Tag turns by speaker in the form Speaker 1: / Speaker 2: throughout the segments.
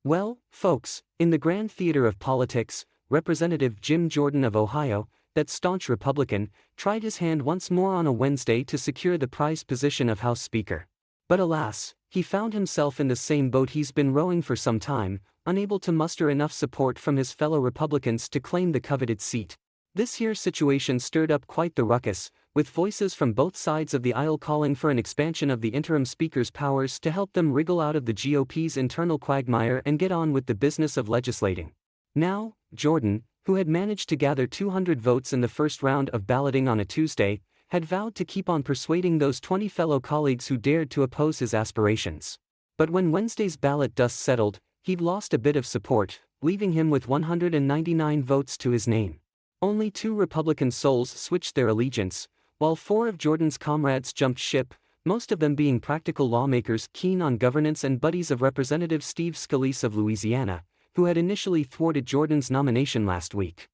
Speaker 1: Well, folks, in the grand theater of politics, Representative Jim Jordan of Ohio, that staunch Republican, tried his hand once more on a Wednesday to secure the prized position of House Speaker. But alas, he found himself in the same boat he's been rowing for some time, unable to muster enough support from his fellow Republicans to claim the coveted seat. This here situation stirred up quite the ruckus, with voices from both sides of the aisle calling for an expansion of the interim speaker's powers to help them wriggle out of the GOP's internal quagmire and get on with the business of legislating. Now, Jordan, who had managed to gather 200 votes in the first round of balloting on a Tuesday, had vowed to keep on persuading those 20 fellow colleagues who dared to oppose his aspirations. But when Wednesday's ballot dust settled, he'd lost a bit of support, leaving him with 199 votes to his name. Only 2 Republican souls switched their allegiance, while 4 of Jordan's comrades jumped ship, most of them being practical lawmakers keen on governance and buddies of Representative Steve Scalise of Louisiana, who had initially thwarted Jordan's nomination last week.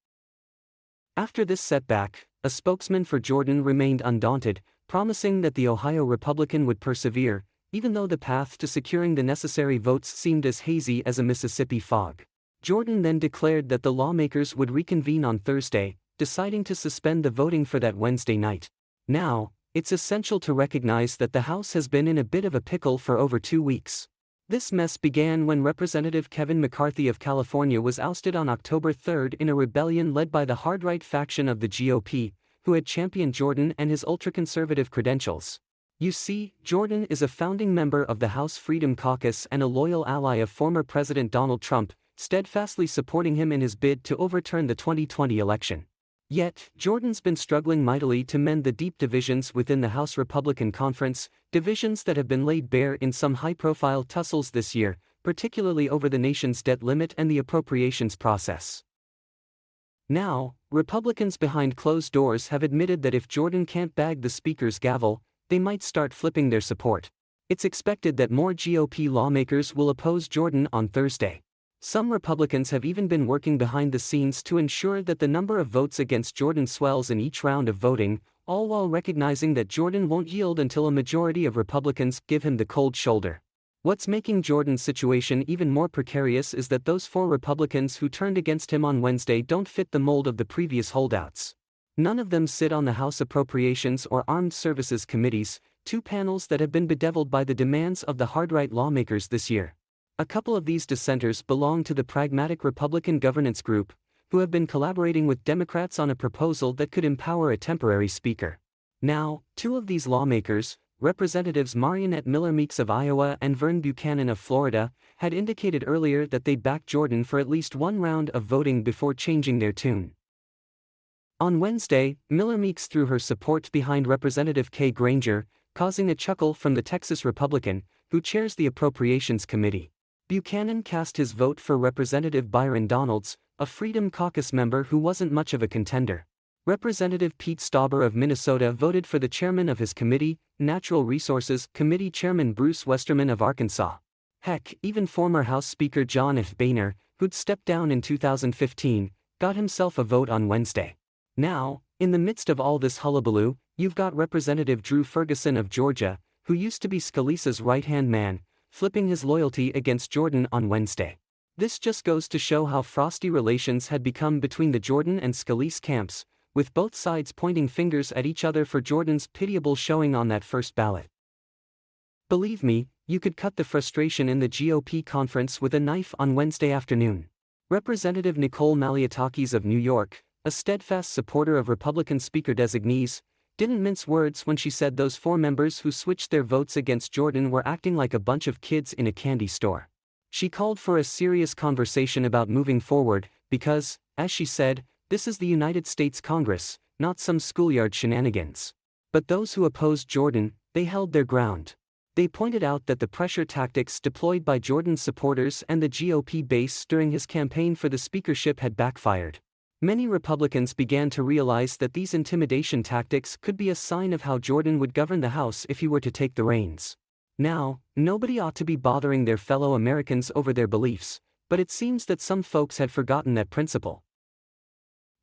Speaker 1: After this setback, a spokesman for Jordan remained undaunted, promising that the Ohio Republican would persevere, even though the path to securing the necessary votes seemed as hazy as a Mississippi fog. Jordan then declared that the lawmakers would reconvene on Thursday, deciding to suspend the voting for that Wednesday night. Now, it's essential to recognize that the House has been in a bit of a pickle for over 2 weeks. This mess began when Representative Kevin McCarthy of California was ousted on October 3 in a rebellion led by the hard-right faction of the GOP, who had championed Jordan and his ultra-conservative credentials. You see, Jordan is a founding member of the House Freedom Caucus and a loyal ally of former President Donald Trump, steadfastly supporting him in his bid to overturn the 2020 election. Yet, Jordan's been struggling mightily to mend the deep divisions within the House Republican Conference, divisions that have been laid bare in some high-profile tussles this year, particularly over the nation's debt limit and the appropriations process. Now, Republicans behind closed doors have admitted that if Jordan can't bag the Speaker's gavel, they might start flipping their support. It's expected that more GOP lawmakers will oppose Jordan on Thursday. Some Republicans have even been working behind the scenes to ensure that the number of votes against Jordan swells in each round of voting, all while recognizing that Jordan won't yield until a majority of Republicans give him the cold shoulder. What's making Jordan's situation even more precarious is that those 4 Republicans who turned against him on Wednesday don't fit the mold of the previous holdouts. None of them sit on the House Appropriations or Armed Services Committees, 2 panels that have been bedeviled by the demands of the hard-right lawmakers this year. A couple of these dissenters belong to the Pragmatic Republican Governance Group, who have been collaborating with Democrats on a proposal that could empower a temporary speaker. Now, 2 of these lawmakers, Representatives Marionette Miller Meeks of Iowa and Vern Buchanan of Florida, had indicated earlier that they'd back Jordan for at least 1 round of voting before changing their tune. On Wednesday, Miller Meeks threw her support behind Representative Kay Granger, causing a chuckle from the Texas Republican, who chairs the Appropriations Committee. Buchanan cast his vote for Representative Byron Donalds, a Freedom Caucus member who wasn't much of a contender. Representative Pete Stauber of Minnesota voted for the chairman of his committee, Natural Resources Committee Chairman Bruce Westerman of Arkansas. Heck, even former House Speaker John F. Boehner, who'd stepped down in 2015, got himself a vote on Wednesday. Now, in the midst of all this hullabaloo, you've got Representative Drew Ferguson of Georgia, who used to be Scalise's right-hand man, flipping his loyalty against Jordan on Wednesday. This just goes to show how frosty relations had become between the Jordan and Scalise camps, with both sides pointing fingers at each other for Jordan's pitiable showing on that first ballot. Believe me, you could cut the frustration in the GOP conference with a knife on Wednesday afternoon. Representative Nicole Malliotakis of New York, a steadfast supporter of Republican Speaker designees, didn't mince words when she said those 4 members who switched their votes against Jordan were acting like a bunch of kids in a candy store. She called for a serious conversation about moving forward, because, as she said, this is the United States Congress, not some schoolyard shenanigans. But those who opposed Jordan, they held their ground. They pointed out that the pressure tactics deployed by Jordan's supporters and the GOP base during his campaign for the speakership had backfired. Many Republicans began to realize that these intimidation tactics could be a sign of how Jordan would govern the House if he were to take the reins. Now, nobody ought to be bothering their fellow Americans over their beliefs, but it seems that some folks had forgotten that principle.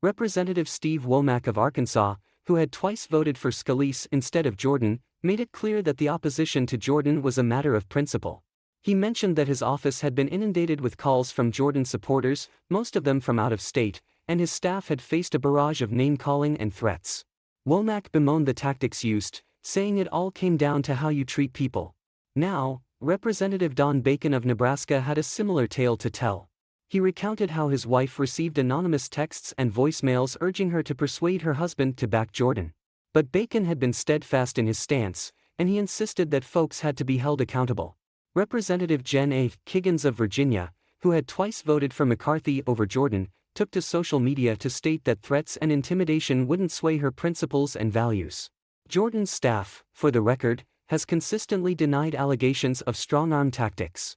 Speaker 1: Representative Steve Womack of Arkansas, who had twice voted for Scalise instead of Jordan, made it clear that the opposition to Jordan was a matter of principle. He mentioned that his office had been inundated with calls from Jordan supporters, most of them from out of state, and his staff had faced a barrage of name-calling and threats. Womack bemoaned the tactics used, saying it all came down to how you treat people. Now, Representative Don Bacon of Nebraska had a similar tale to tell. He recounted how his wife received anonymous texts and voicemails urging her to persuade her husband to back Jordan. But Bacon had been steadfast in his stance, and he insisted that folks had to be held accountable. Representative Jen A. Kiggins of Virginia, who had twice voted for McCarthy over Jordan, took to social media to state that threats and intimidation wouldn't sway her principles and values. Jordan's staff, for the record, has consistently denied allegations of strong-arm tactics.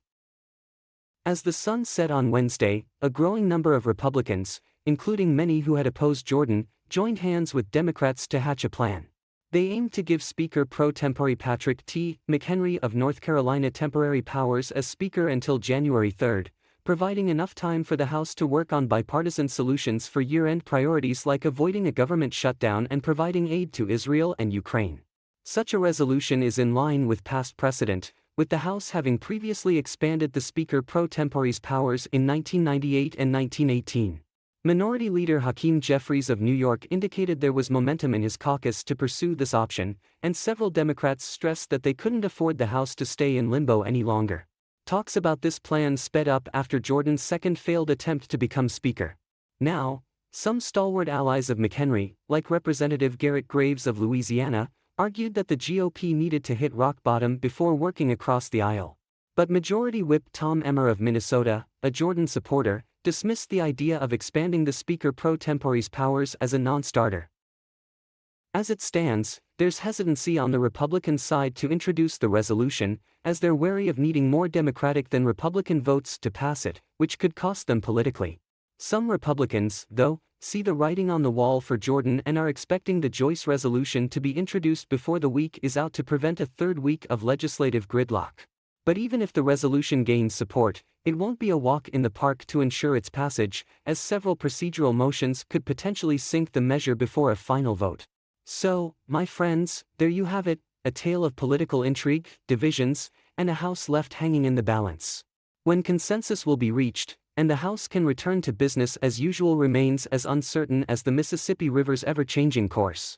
Speaker 1: As the sun set on Wednesday, a growing number of Republicans, including many who had opposed Jordan, joined hands with Democrats to hatch a plan. They aimed to give Speaker pro tempore Patrick T. McHenry of North Carolina temporary powers as Speaker until January 3, providing enough time for the House to work on bipartisan solutions for year-end priorities like avoiding a government shutdown and providing aid to Israel and Ukraine. Such a resolution is in line with past precedent, with the House having previously expanded the Speaker pro tempore's powers in 1998 and 1918. Minority Leader Hakeem Jeffries of New York indicated there was momentum in his caucus to pursue this option, and several Democrats stressed that they couldn't afford the House to stay in limbo any longer. Talks about this plan sped up after Jordan's second failed attempt to become Speaker. Now, some stalwart allies of McHenry, like Representative Garrett Graves of Louisiana, argued that the GOP needed to hit rock bottom before working across the aisle. But Majority Whip Tom Emmer of Minnesota, a Jordan supporter, dismissed the idea of expanding the Speaker pro tempore's powers as a non-starter. As it stands, there's hesitancy on the Republican side to introduce the resolution, as they're wary of needing more Democratic than Republican votes to pass it, which could cost them politically. Some Republicans, though, see the writing on the wall for Jordan and are expecting the Joyce resolution to be introduced before the week is out to prevent a third week of legislative gridlock. But even if the resolution gains support, it won't be a walk in the park to ensure its passage, as several procedural motions could potentially sink the measure before a final vote. So, my friends, there you have it, a tale of political intrigue, divisions, and a House left hanging in the balance. When consensus will be reached, and the House can return to business as usual remains as uncertain as the Mississippi River's ever-changing course.